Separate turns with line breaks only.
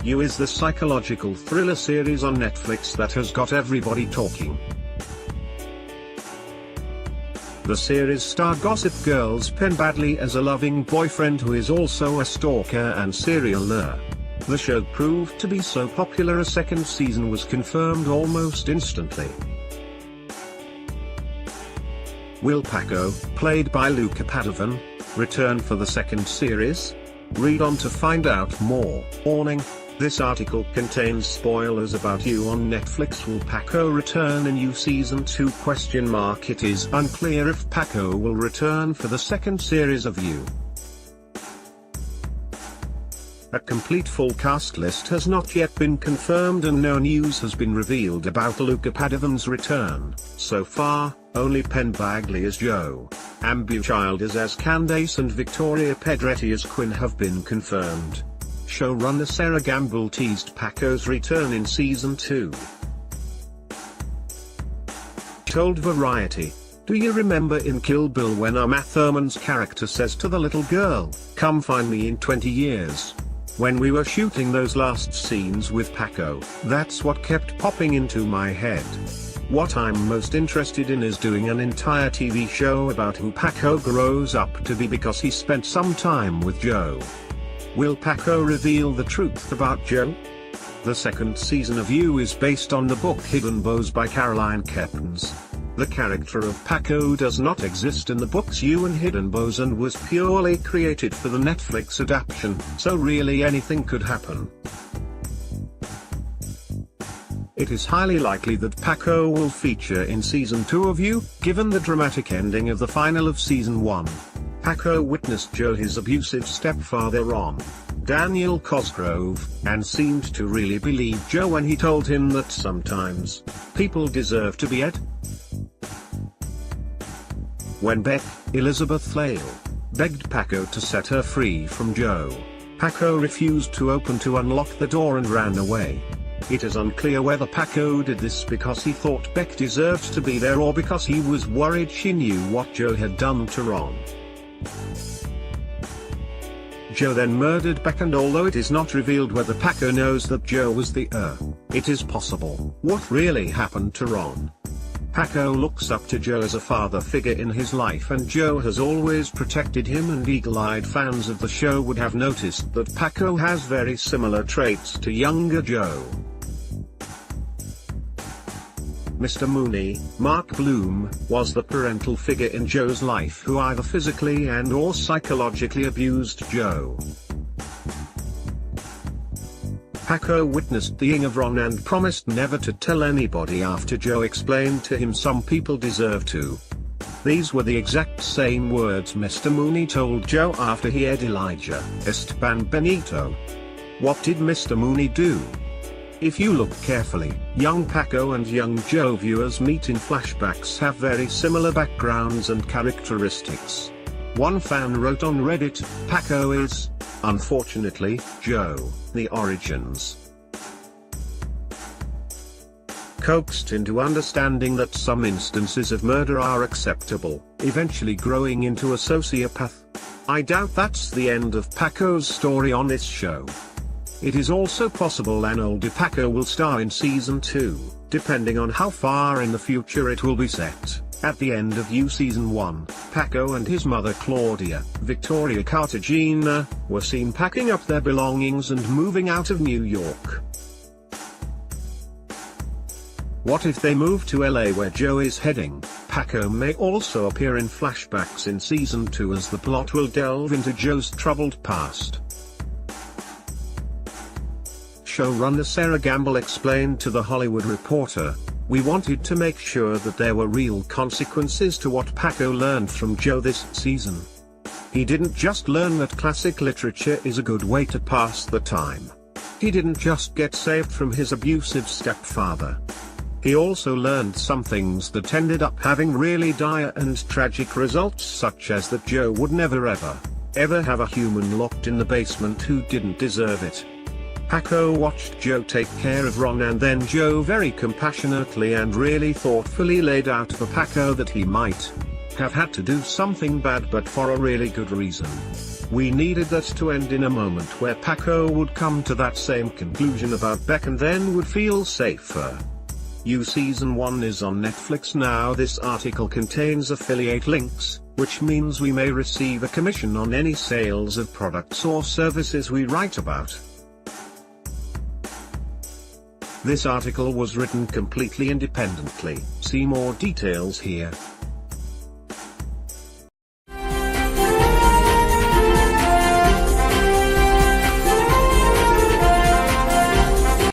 You is the psychological thriller series on Netflix that has got everybody talking. The series star Gossip Girl's Penn Badley as a loving boyfriend who is also a stalker and serialer. The show proved to be so popular a second season was confirmed almost instantly. Will Paco, played by Luca Padovan, return for the second series? Read on to find out more. Warning: this article contains spoilers about You on Netflix. Will Paco return in You Season 2? It is unclear if Paco will return for the second series of You. A complete full cast list has not yet been confirmed and no news has been revealed about Luca Padovan's return. So far, only Penn Badley as Joe, Amber Childers as Candace and Victoria Pedretti as Quinn have been confirmed. Showrunner Sarah Gamble teased Paco's return in Season 2. Told Variety, "Do you remember in Kill Bill when Uma Thurman's character says to the little girl, 'Come find me in 20 years'? When we were shooting those last scenes with Paco, that's what kept popping into my head. What I'm most interested in is doing an entire TV show about who Paco grows up to be because he spent some time with Joe." Will Paco reveal the truth about Joe? The second season of You is based on the book Hidden Bows by Caroline Kepnes. The character of Paco does not exist in the books You and Hidden Bows and was purely created for the Netflix adaptation, so really anything could happen. It is highly likely that Paco will feature in Season 2 of You, given the dramatic ending of the final of Season 1. Paco witnessed Joe, his abusive stepfather, on Daniel Cosgrove, and seemed to really believe Joe when he told him that sometimes people deserve to be ed. When Beth, Elizabeth Lale, begged Paco to set her free from Joe, Paco refused to open to unlock the door and ran away. It is unclear whether Paco did this because he thought Beck deserved to be there or because he was worried she knew what Joe had done to Ron. Joe then murdered Beck, and although it is not revealed whether Paco knows that Joe was the it is possible what really happened to Ron. Paco looks up to Joe as a father figure in his life and Joe has always protected him, and eagle-eyed fans of the show would have noticed that Paco has very similar traits to younger Joe. Mr. Mooney, Mark Bloom, was the parental figure in Joe's life who either physically and or psychologically abused Joe. Paco witnessed the ing of Ron and promised never to tell anybody after Joe explained to him some people deserve to. These were the exact same words Mr. Mooney told Joe after he ed Elijah Esteban Benito. What did Mr. Mooney do? If you look carefully, young Paco and young Joe viewers meet in flashbacks have very similar backgrounds and characteristics. One fan wrote on Reddit, "Paco is, unfortunately, Joe, the origins." Coaxed into understanding that some instances of murder are acceptable, eventually growing into a sociopath. I doubt that's the end of Paco's story on this show. It is also possible an older Paco will star in Season 2, depending on how far in the future it will be set. At the end of You Season 1, Paco and his mother Claudia, Victoria Cartagena, were seen packing up their belongings and moving out of New York. What if they move to LA where Joe is heading? Paco may also appear in flashbacks in Season 2 as the plot will delve into Joe's troubled past. Showrunner Sarah Gamble explained to The Hollywood Reporter, "We wanted to make sure that there were real consequences to what Paco learned from Joe this season. He didn't just learn that classic literature is a good way to pass the time. He didn't just get saved from his abusive stepfather. He also learned some things that ended up having really dire and tragic results, such as that Joe would never ever have a human locked in the basement who didn't deserve it." Paco watched Joe take care of Ron, and then Joe very compassionately and really thoughtfully laid out for Paco that he might have had to do something bad but for a really good reason. We needed that to end in a moment where Paco would come to that same conclusion about Beck and then would feel safer. Season 1 is on Netflix now. This article contains affiliate links, which means we may receive a commission on any sales of products or services we write about. This article was written completely independently. See more details here.